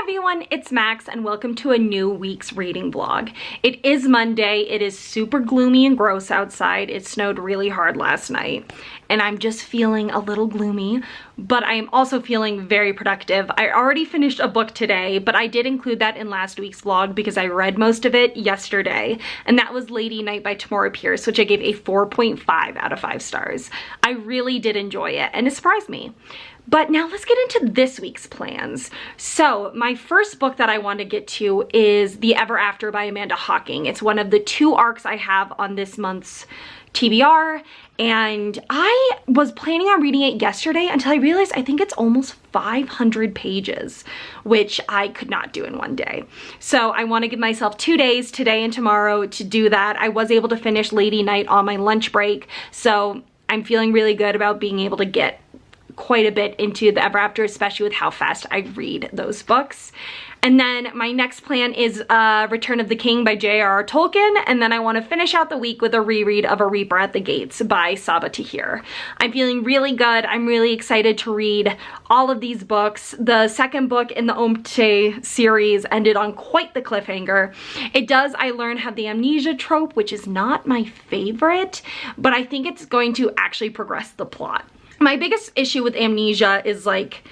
everyone, it's Max and welcome to a new week's reading vlog. It is Monday, it is super gloomy and gross outside. It snowed really hard last night and I'm just feeling a little gloomy, but I am also feeling very productive. I already finished a book today, but I did include that in last week's vlog because I read most of it yesterday, and that was Lady Night by Tamora Pierce, which I gave a 4.5 out of 5 stars. I really did enjoy it and it surprised me. But now let's get into this week's plans. So my first book that I want to get to is The Ever After by Amanda Hocking. It's one of the 2 arcs I have on this month's TBR, and I was planning on reading it yesterday until I realized I think it's almost 500 pages, which I could not do in one day. So I want to give myself 2 days, today and tomorrow, to do that. I was able to finish Lady Night on my lunch break, so I'm feeling really good about being able to get quite a bit into The Ever After, especially with how fast I read those books. And then my next plan is Return of the King by J.R.R. Tolkien, and then I want to finish out the week with a reread of A Reaper at the Gates by Saba Tahir. I'm feeling really good. I'm really excited to read all of these books. The second book in the Omte series ended on quite the cliffhanger. It does, I learn, have the amnesia trope, which is not my favorite, but I think it's going to actually progress the plot. My biggest issue with amnesia is like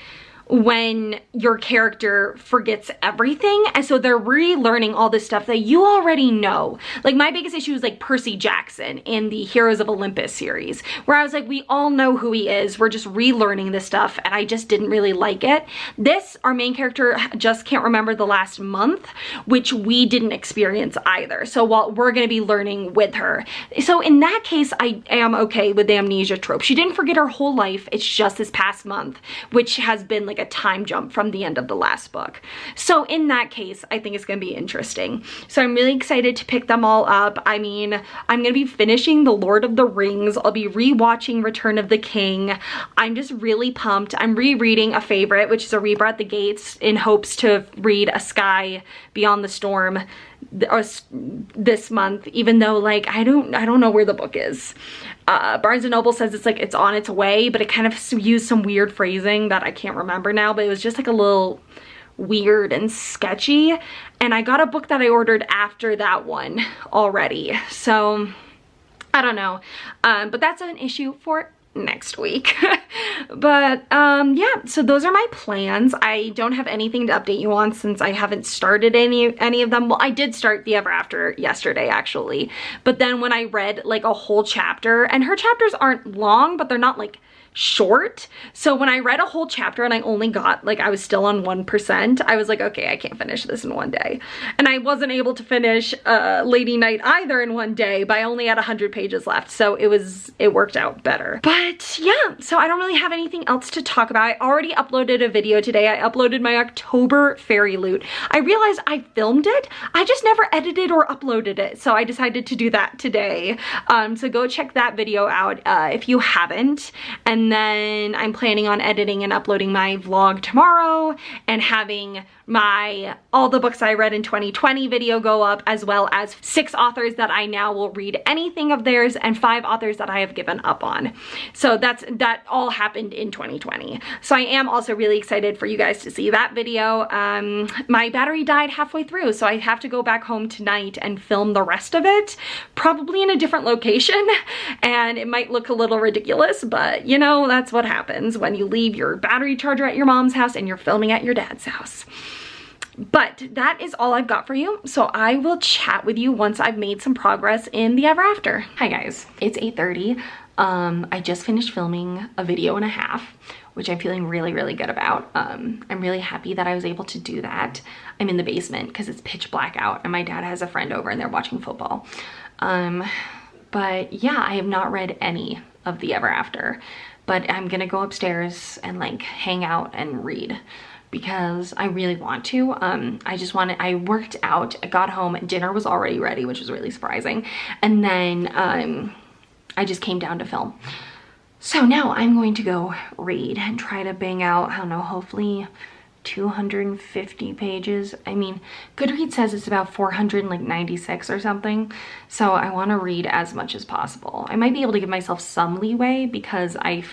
when your character forgets everything, and so they're relearning all this stuff that you already know. Like my biggest issue is like Percy Jackson in the Heroes of Olympus series, where I was like, we all know who he is, we're just relearning this stuff, and I just didn't really like it. This, our main character just can't remember the last month, which we didn't experience either. So while we're gonna be learning with her. So in that case, I am okay with the amnesia trope. She didn't forget her whole life, it's just this past month, which has been like a time jump from the end of the last book. So in that case, I think it's gonna be interesting. So I'm really excited to pick them all up. I mean, I'm gonna be finishing The Lord of the Rings. I'll be rewatching Return of the King. I'm just really pumped. I'm rereading a favorite, which is A Reaper at the Gates, in hopes to read A Sky Beyond the Storm this month, even though like I don't know where the book is. Barnes & Noble says it's like it's on its way, but it kind of used some weird phrasing that I can't remember now, but it was just like a little weird and sketchy, and I got a book that I ordered after that one already, so I don't know, but that's an issue for next week. But yeah, so those are my plans. I don't have anything to update you on since I haven't started any of them. Well, I did start The Ever After yesterday actually, but then when I read like a whole chapter, and her chapters aren't long, but they're not like short, so when I read a whole chapter and I only got like, I was still on 1%, I was like, okay, I can't finish this in one day. And I wasn't able to finish Lady Night either in one day, but I only had 100 pages left, so it worked out better. But yeah, so I don't really have anything else to talk about. I already uploaded a video today. I uploaded my October fairy loot. I realized I filmed it, I just never edited or uploaded it, so I decided to do that today. So go check that video out if you haven't. And then I'm planning on editing and uploading my vlog tomorrow and having my all the books I read in 2020 video go up, as well as 6 authors that I now will read anything of theirs and 5 authors that I have given up on. So that all happened in 2020. So I am also really excited for you guys to see that video. My battery died halfway through, so I have to go back home tonight and film the rest of it, probably in a different location, and it might look a little ridiculous, but you know, that's what happens when you leave your battery charger at your mom's house and you're filming at your dad's house. But that is all I've got for you, so I will chat with you once I've made some progress in The Ever After. Hi guys, it's 8:30. I just finished filming a video and a half, which I'm feeling really, really good about. I'm really happy that I was able to do that. I'm in the basement because it's pitch black out and my dad has a friend over and they're watching football. But yeah, I have not read any of The Ever After, but I'm gonna go upstairs and like hang out and read, because I really want to. I worked out, I got home, dinner was already ready, which was really surprising. And then I just came down to film. So now I'm going to go read and try to bang out, I don't know, hopefully 250 pages. I mean, Goodreads says it's about 496 or something. So I want to read as much as possible. I might be able to give myself some leeway because I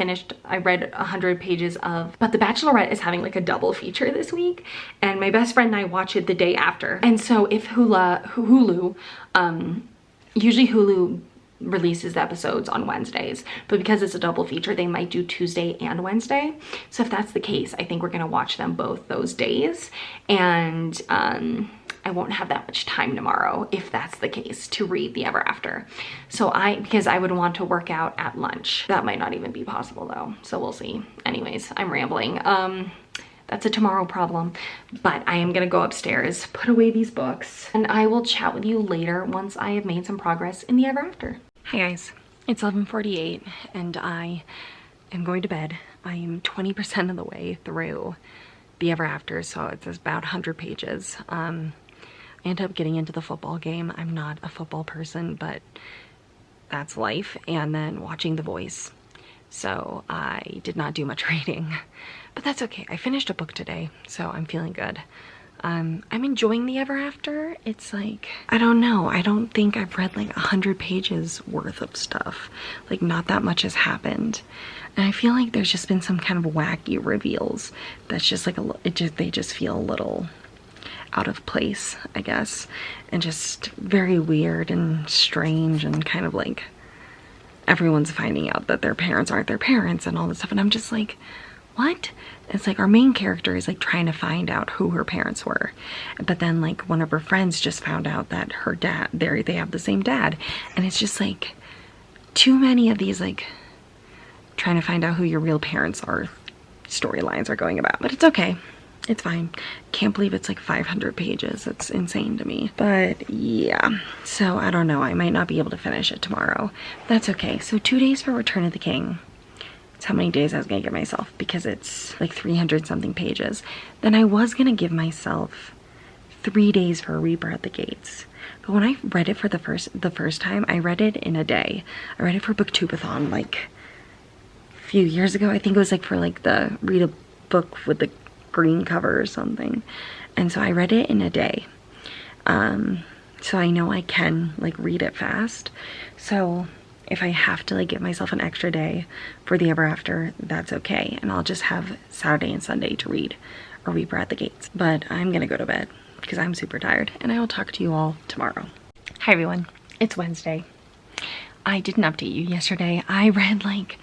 read 100 pages of, but The Bachelorette is having like a double feature this week. And my best friend and I watch it the day after. And so if Hulu, usually Hulu releases the episodes on Wednesdays, but because it's a double feature, they might do Tuesday and Wednesday. So if that's the case, I think we're gonna watch them both those days, and I won't have that much time tomorrow if that's the case to read The Ever After. So because I would want to work out at lunch. That might not even be possible though, so we'll see. Anyways, I'm rambling. That's a tomorrow problem, but I am gonna go upstairs, put away these books, and I will chat with you later once I have made some progress in The Ever After. Hi guys, it's 11:48 and I am going to bed. I am 20% of the way through The Ever After, so it's about 100 pages. I ended up getting into the football game. I'm not a football person, but that's life. And then watching The Voice. So I did not do much reading, but that's okay. I finished a book today, so I'm feeling good. I'm enjoying The Ever After. It's like, I don't know. I don't think I've read like 100 pages worth of stuff. Like not that much has happened. And I feel like there's just been some kind of wacky reveals that's just like they just feel a little out of place, I guess. And just very weird and strange and kind of like everyone's finding out that their parents aren't their parents and all this stuff. And I'm just like, what? It's like our main character is like trying to find out who her parents were, but then like one of her friends just found out that her dad, they have the same dad, and it's just like too many of these like trying to find out who your real parents are storylines are going about. But it's okay, it's fine. Can't believe it's like 500 pages. It's insane to me. But yeah, so I don't know, I might not be able to finish it tomorrow. That's okay. So 2 days for Return of the King. It's how many days I was gonna give myself because it's like 300 something pages. Then I was gonna give myself 3 days for Reaper at the Gates. But when I read it for the first time, I read it in a day. I read it for Booktubeathon like a few years ago. I think it was like for like the read a book with the green cover or something. And so I read it in a day. So I know I can like read it fast. So if I have to like give myself an extra day for The Ever After, that's okay. And I'll just have Saturday and Sunday to read a Reaper at the Gates. But I'm gonna go to bed because I'm super tired, and I will talk to you all tomorrow. Hi everyone, it's Wednesday. I didn't update you yesterday. I read like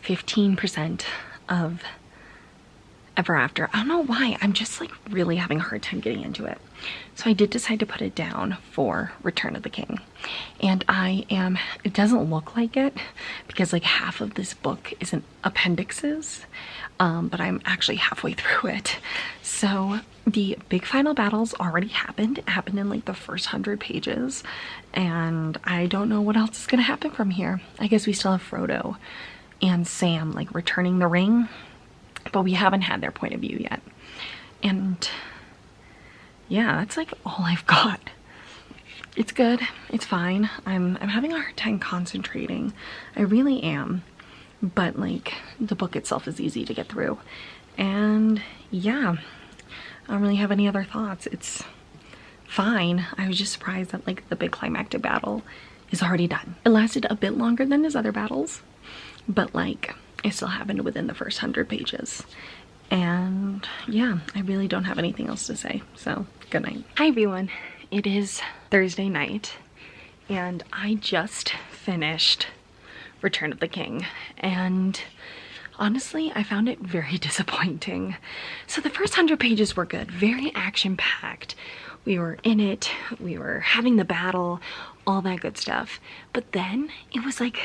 15% of Ever After. I don't know why, I'm just like really having a hard time getting into it. So I did decide to put it down for Return of the King. And it doesn't look like it because like half of this book is in appendixes, but I'm actually halfway through it. So the big final battles already happened. It happened in like the first 100 pages, and I don't know what else is gonna happen from here. I guess we still have Frodo and Sam like returning the ring, but we haven't had their point of view yet. And yeah, that's like all I've got. It's good, it's fine. I'm having a hard time concentrating. I really am. But like the book itself is easy to get through. And yeah, I don't really have any other thoughts. It's fine. I was just surprised that like the big climactic battle is already done. It lasted a bit longer than his other battles, but like it still happened within the first 100 pages. And yeah, I really don't have anything else to say, so good night. Hi everyone, it is Thursday night and I just finished Return of the King, and honestly I found it very disappointing. So the first 100 pages were good, very action-packed. We were in it, we were having the battle, all that good stuff. But then it was like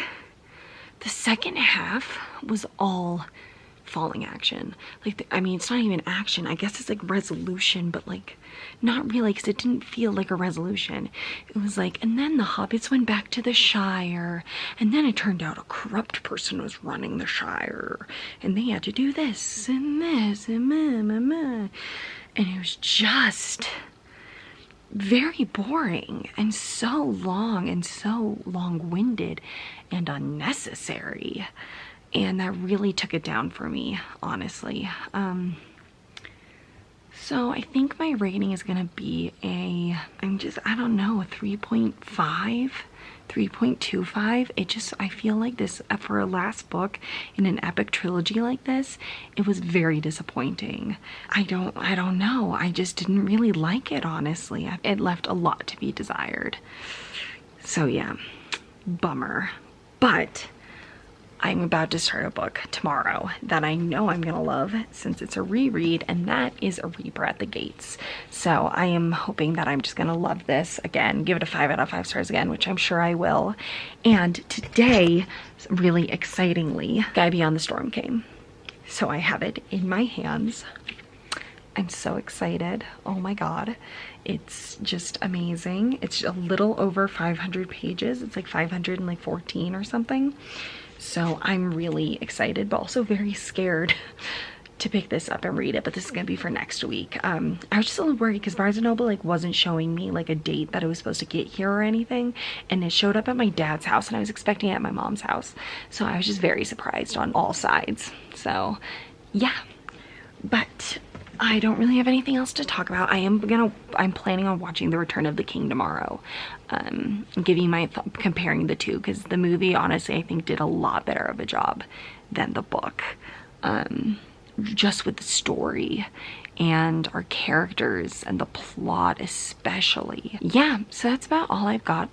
the second half was all falling action. Like, I mean, it's not even action. I guess it's like resolution, but like not really, because it didn't feel like a resolution. It was like, and then the hobbits went back to the Shire, and then it turned out a corrupt person was running the Shire, and they had to do this and this and meh. And it was just very boring and so long and so long-winded and unnecessary. And that really took it down for me, honestly. So I think my rating is gonna be a, I don't know, a 3.5, 3.25. I feel like this, for a last book in an epic trilogy like this, it was very disappointing. I don't know. I just didn't really like it, honestly. It left a lot to be desired. So yeah, bummer. But I'm about to start a book tomorrow that I know I'm gonna love since it's a reread, and that is A Reaper at the Gates. So I am hoping that I'm just gonna love this again, give it a 5 out of 5 stars again, which I'm sure I will. And today, really excitingly, Guy Beyond the Storm came. So I have it in my hands. I'm so excited. Oh my God. It's just amazing. It's a little over 500 pages. It's like 514 or something. So I'm really excited, but also very scared to pick this up and read it, but this is gonna be for next week. I was just a little worried because Barnes & Noble like wasn't showing me like a date that it was supposed to get here or anything, and it showed up at my dad's house and I was expecting it at my mom's house. So I was just very surprised on all sides. So yeah, but I don't really have anything else to talk about. I'm planning on watching The Return of the King tomorrow. Giving my comparing the two, because the movie honestly I think did a lot better of a job than the book. Just with the story and our characters and the plot especially. Yeah, so that's about all I've got.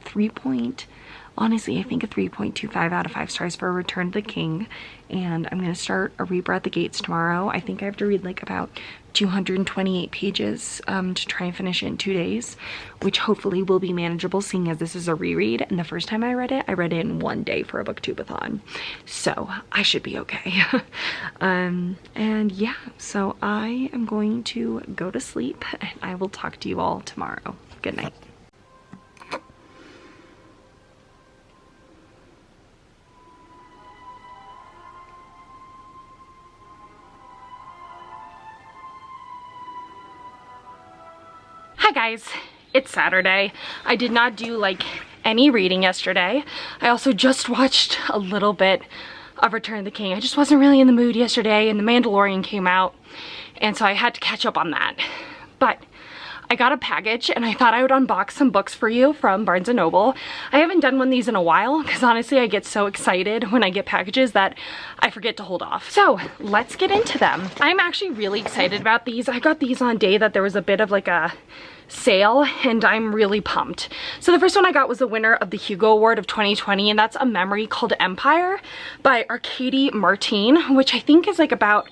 Honestly, I think a 3.25 out of 5 stars for Return of the King. And I'm gonna start A Reaper at the Gates tomorrow. I think I have to read like about 228 pages to try and finish it in 2 days, which hopefully will be manageable seeing as this is a reread. And the first time I read it in 1 day for a booktubeathon. So I should be okay. And yeah, so I am going to go to sleep and I will talk to you all tomorrow. Good night. Hi guys, it's Saturday. I did not do like any reading yesterday. I also just watched a little bit of Return of the King. I just wasn't really in the mood yesterday and The Mandalorian came out, and so I had to catch up on that. But I got a package and I thought I would unbox some books for you from Barnes & Noble. I haven't done one of these in a while because honestly I get so excited when I get packages that I forget to hold off. So let's get into them. I'm actually really excited about these. I got these on a day that there was a bit of like a sale and I'm really pumped. So the first one I got was the winner of the Hugo Award of 2020, and that's A Memory Called Empire by Arkady Martine, which I think is like about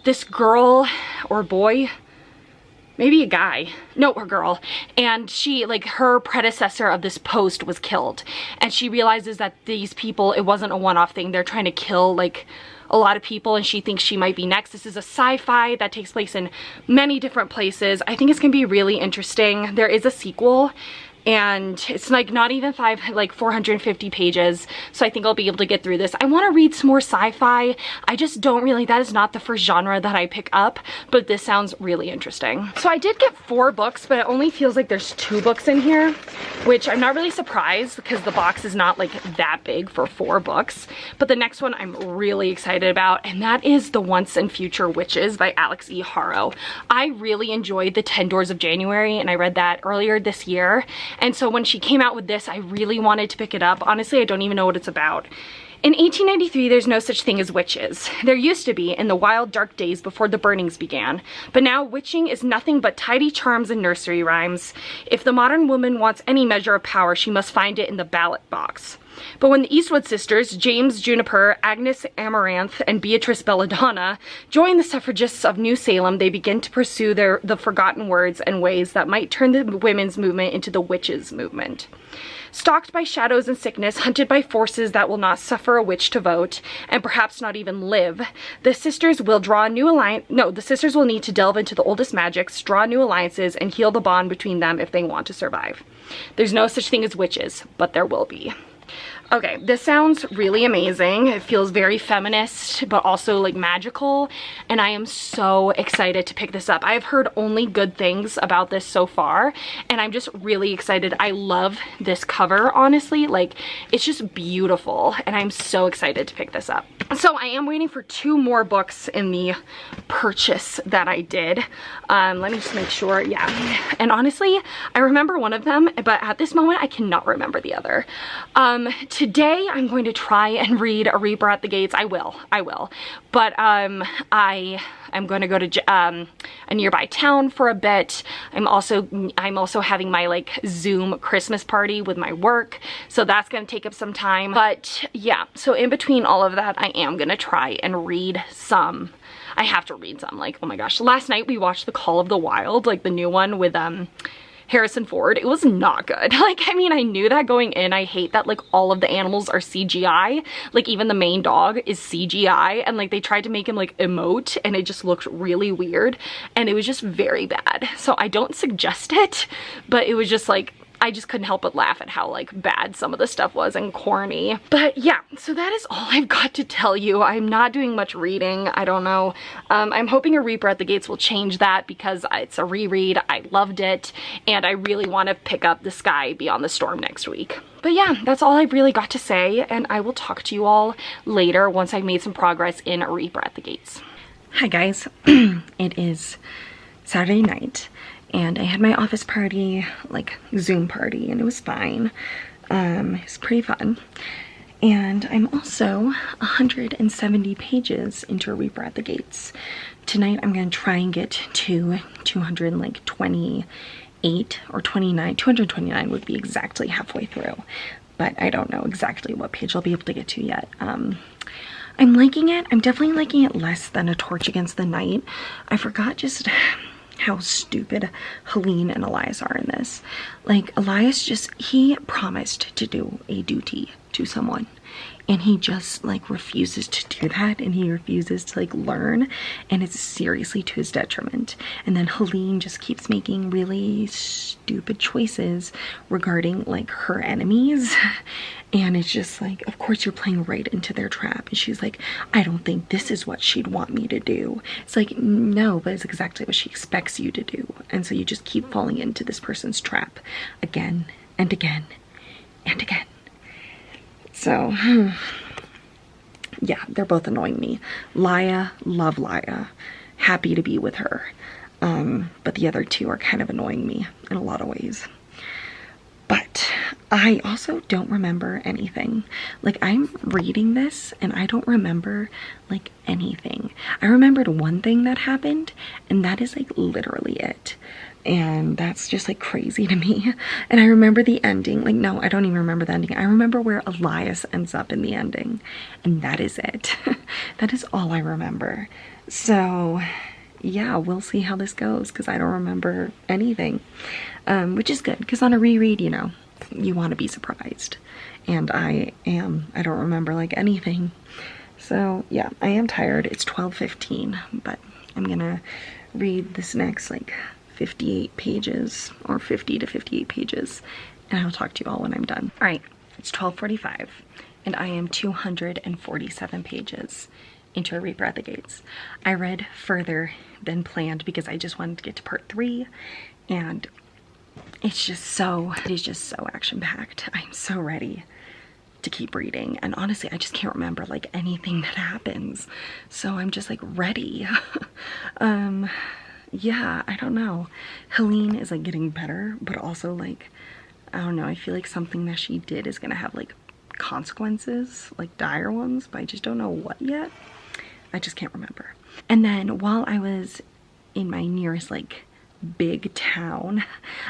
this girl or boy, maybe a guy, no, a girl, and she, like, her predecessor of this post was killed, and she realizes that these people, it wasn't a one-off thing, they're trying to kill like a lot of people, and she thinks she might be next. This is a sci-fi that takes place in many different places. I think it's gonna be really interesting. There is a sequel and it's like not even 450 pages, so I think I'll be able to get through this. I want to read some more sci-fi. I just don't really, that is not the first genre that I pick up, but this sounds really interesting. So I did get 4 books, but it only feels like there's 2 books in here, which I'm not really surprised because the box is not like that big for 4 books. But the next one I'm really excited about, and that is The Once and Future Witches by Alex E. Harrow. I really enjoyed The 10 Doors of January, and I read that earlier this year. And so when she came out with this, I really wanted to pick it up. Honestly, I don't even know what it's about. In 1893, there's no such thing as witches. There used to be in the wild, dark days before the burnings began. But now witching is nothing but tidy charms and nursery rhymes. If the modern woman wants any measure of power, she must find it in the ballot box. But when the Eastwood sisters, James Juniper, Agnes Amaranth, and Beatrice Belladonna, join the suffragists of New Salem, they begin to pursue the forgotten words and ways that might turn the women's movement into the witches' movement. Stalked by shadows and sickness, hunted by forces that will not suffer a witch to vote, and perhaps not even live, the sisters will the sisters will need to delve into the oldest magics, draw new alliances, and heal the bond between them if they want to survive. There's no such thing as witches, but there will be. Okay, this sounds really amazing. It feels very feminist, but also like magical, and I am so excited to pick this up. I've heard only good things about this so far, and I'm just really excited. I love this cover, honestly. Like, it's just beautiful, and I'm so excited to pick this up. So I am waiting for 2 more books in the purchase that I did. Let me just make sure. Yeah, and honestly, I remember one of them, but at this moment I cannot remember the other. Today I'm going to try and read A Reaper at the Gates. I will, but I'm going to go to a nearby town for a bit. I'm also having my like Zoom Christmas party with my work, so that's going to take up some time. But yeah, so in between all of that, I am going to try and read some. I have to read some. Like, oh my gosh, last night we watched The Call of the Wild, like the new one with Harrison Ford. It was not good. Like, I mean, I knew that going in. I hate that like all of the animals are CGI. Like, even the main dog is CGI, and like they tried to make him like emote, and it just looked really weird, and it was just very bad. So I don't suggest it, but it was just like, I just couldn't help but laugh at how like bad some of the stuff was and corny. But yeah, so that is all I've got to tell you. I'm not doing much reading. I don't know. I'm hoping A Reaper at the Gates will change that, because it's a reread. I loved it, and I really want to pick up The Sky Beyond the Storm next week. But yeah, that's all I've really got to say, and I will talk to you all later once I've made some progress in A Reaper at the Gates. Hi guys, it is Saturday night, and I had my office party, like Zoom party, and it was fine. It was pretty fun. And I'm also 170 pages into A Reaper at the Gates. Tonight I'm gonna try and get to 228 or 29. 229 would be exactly halfway through, but I don't know exactly what page I'll be able to get to yet. I'm liking it. I'm definitely liking it less than A Torch Against the Night. I forgot just how stupid Helene and Elias are in this. Like, Elias he promised to do a duty to someone, and he just like refuses to do that, and he refuses to like learn, and it's seriously to his detriment. And then Helene just keeps making really stupid choices regarding like her enemies, and it's just like, of course you're playing right into their trap. And she's like, I don't think this is what she'd want me to do. It's like, no, but it's exactly what she expects you to do. And so you just keep falling into this person's trap again and again and again. So yeah, they're both annoying me. Laya, love Laya, happy to be with her. But the other two are kind of annoying me in a lot of ways. But I also don't remember anything. Like, I'm reading this and I don't remember like anything. I remembered one thing that happened, and that is like literally it. And that's just like crazy to me. And I remember the ending. Like, no, I don't even remember the ending. I remember where Elias ends up in the ending, and that is it. That is all I remember. So yeah, we'll see how this goes, because I don't remember anything, which is good, because on a reread, you know, you want to be surprised, and I don't remember like anything. So yeah, I am tired. It's 12:15, but I'm gonna read this next like 58 pages, or 50 to 58 pages, and I'll talk to you all when I'm done. All right, it's 12:45, and I am 247 pages into A Reaper at the Gates. I read further than planned because I just wanted to get to part 3, and it is just so action-packed. I'm so ready to keep reading, and honestly I just can't remember like anything that happens, so I'm just like ready. Yeah, I don't know. Helene is like getting better, but also like, I don't know, I feel like something that she did is gonna have like consequences, like dire ones, but I just don't know what yet. I just can't remember. And then while I was in my nearest like big town,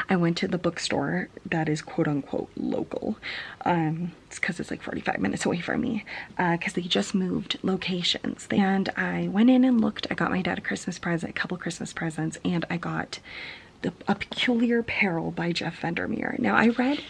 I went to the bookstore that is quote-unquote local. It's because it's like 45 minutes away from me, because they just moved locations. And I went in and looked. I got my dad a Christmas present, a couple Christmas presents, and I got A Peculiar Peril by Jeff Vandermeer. Now, I read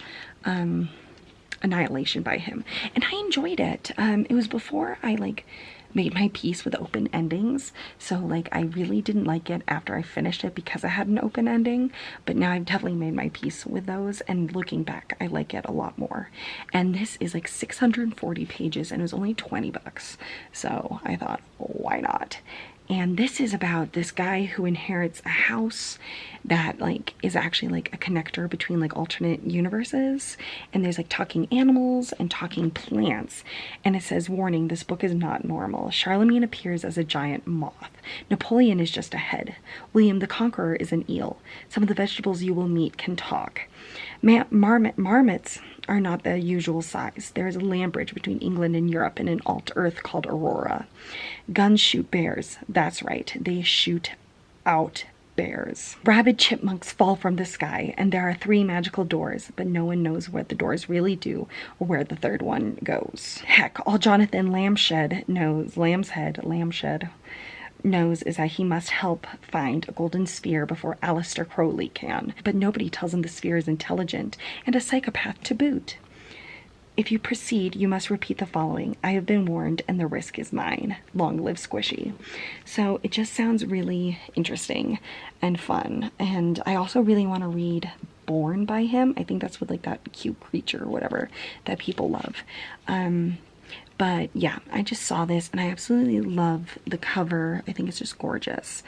Annihilation by him, and I enjoyed it. It was before I like made my peace with open endings. So like I really didn't like it after I finished it because I had an open ending, but now I've definitely made my peace with those, and looking back I like it a lot more. And this is like 640 pages and it was only 20 bucks. So I thought, why not? And this is about this guy who inherits a house that like is actually like a connector between like alternate universes, and there's like talking animals and talking plants, and it says, warning, this book is not normal. Charlemagne appears as a giant moth. Napoleon is just a head. William the Conqueror is an eel. Some of the vegetables you will meet can talk. Marmots are not the usual size. There is a land bridge between England and Europe in an alt-earth called Aurora. Guns shoot bears. That's right, they shoot out bears. Rabid chipmunks fall from the sky, and there are 3 magical doors, but no one knows what the doors really do or where the 3rd one goes. Heck, all Jonathan Lambshead knows is that he must help find a golden sphere before Aleister Crowley can. But nobody tells him the sphere is intelligent and a psychopath to boot. If you proceed, you must repeat the following. I have been warned and the risk is mine. Long live Squishy. So it just sounds really interesting and fun. And I also really want to read Born by him. I think that's with like that cute creature or whatever that people love. But yeah, I just saw this and I absolutely love the cover. I think it's just gorgeous.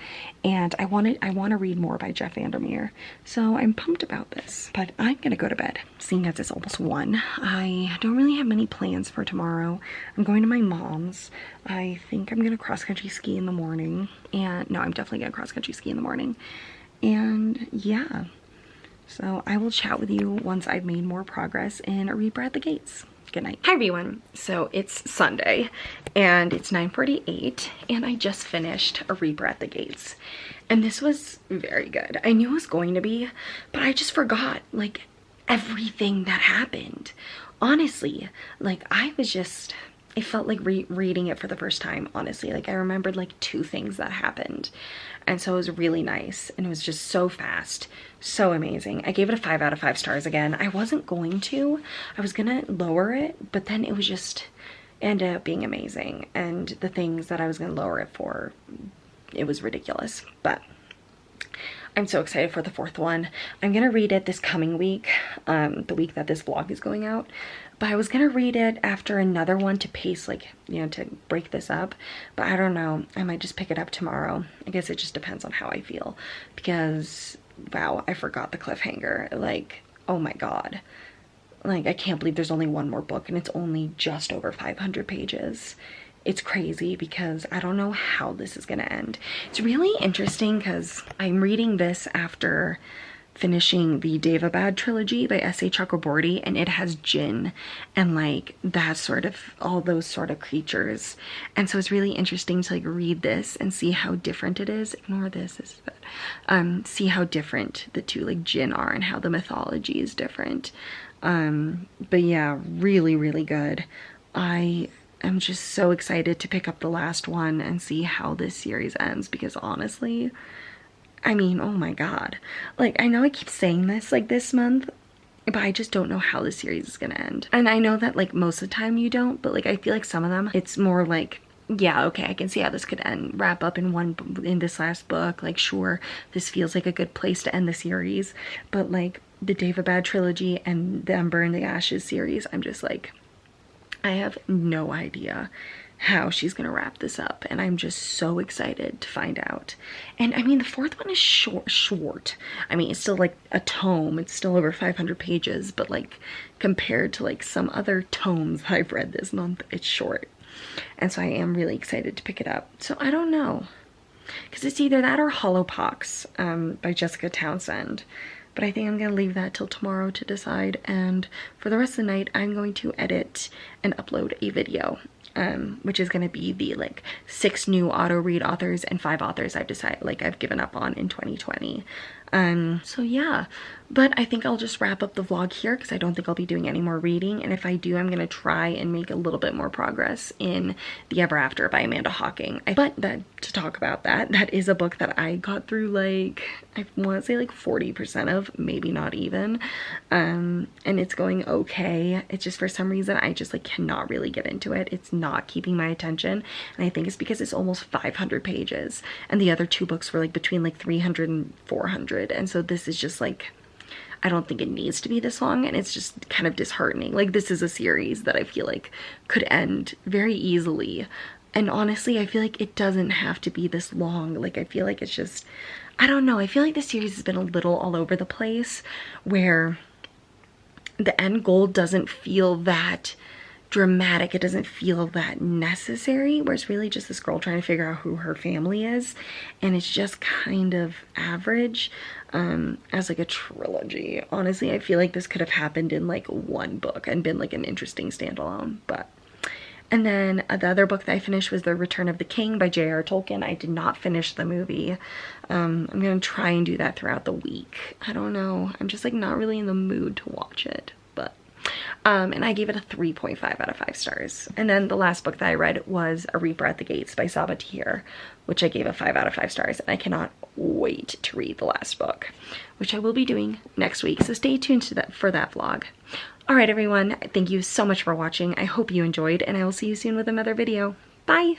And I want to read more by Jeff Vandermeer. So I'm pumped about this. But I'm going to go to bed, seeing as it's almost 1. I don't really have many plans for tomorrow. I'm going to my mom's. I think I'm going to cross-country ski in the morning. And no, I'm definitely going to cross-country ski in the morning. And yeah. So I will chat with you once I've made more progress in A Read Brought the Gates. Good night. Hi everyone. So it's Sunday and it's 9:48 and I just finished A Read Brought the Gates, and this was very good. I knew it was going to be, but I just forgot like everything that happened. Honestly, like it felt like reading it for the first time, honestly. Like I remembered like 2 things that happened. And so it was really nice, and it was just so fast, so amazing. I gave it a 5 out of 5 stars again. I wasn't going to. I was gonna lower it, but then it was just ended up being amazing. And the things that I was gonna lower it for, it was ridiculous. But I'm so excited for the 4th one. I'm gonna read it this coming week, the week that this vlog is going out. But I was gonna read it after another one to pace, like, you know, to break this up. But I don't know, I might just pick it up tomorrow. I guess it just depends on how I feel. Because, wow, I forgot the cliffhanger. Like, oh my god. Like, I can't believe there's only 1 more book and it's only just over 500 pages. It's crazy because I don't know how this is gonna end. It's really interesting because I'm reading this after finishing the Daevabad trilogy by S.A. Chakraborty, and it has Jinn and like that sort of, all those sort of creatures. And so it's really interesting to like read this and see how different it is. Ignore this is bad. See how different the 2 like Jinn are and how the mythology is different. But yeah, really, really good. I am just so excited to pick up the last one and see how this series ends, because honestly, I mean, oh my god. Like, I know I keep saying this like this month, but I just don't know how the series is gonna end. And I know that like most of the time you don't, but like I feel like some of them, it's more like, yeah, okay, I can see how this could end, wrap up in this last book. Like, sure, this feels like a good place to end the series, but like the Daevabad trilogy and the Ember and the Ashes series, I'm just like, I have no idea how she's gonna wrap this up, and I'm just so excited to find out. And I mean, the 4th one is short. I mean, it's still like a tome, it's still over 500 pages, but like compared to like some other tomes that I've read this month, it's short. And so I am really excited to pick it up. So I don't know, because it's either that or Hollowpox by Jessica Townsend. But I think I'm gonna leave that till tomorrow to decide. And for the rest of the night, I'm going to edit and upload a video, which is gonna be the like 6 new auto read authors and 5 authors I've decided, like I've given up on in 2020. So yeah, but I think I'll just wrap up the vlog here because I don't think I'll be doing any more reading, and if I do, I'm gonna try and make a little bit more progress in The Ever After by Amanda Hocking. But that, to talk about that, that is a book that I got through like, I want to say like 40% of, maybe not even, and it's going okay. It's just for some reason I just like cannot really get into it. It's not keeping my attention, and I think it's because it's almost 500 pages, and the other two books were like between like 300 and 400, and so this is just like, I don't think it needs to be this long, and it's just kind of disheartening. Like, this is a series that I feel like could end very easily, and honestly I feel like it doesn't have to be this long. Like, I feel like it's just, I don't know, I feel like the series has been a little all over the place, where the end goal doesn't feel that dramatic, it doesn't feel that necessary, where it's really just this girl trying to figure out who her family is, and it's just kind of average. As like a trilogy, honestly I feel like this could have happened in like one book and been like an interesting standalone. But and then the other book that I finished was The Return of the King by J.R. Tolkien. I did not finish the movie. I'm gonna try and do that throughout the week. I don't know, I'm just like not really in the mood to watch it, but and I gave it a 3.5 out of 5 stars. And then the last book that I read was A Reaper at the Gates by Saba Tahir, which I gave a 5 out of 5 stars, and I cannot wait to read the last book, which I will be doing next week, so stay tuned to that for that vlog. All right everyone, thank you so much for watching. I hope you enjoyed, and I will see you soon with another video. Bye!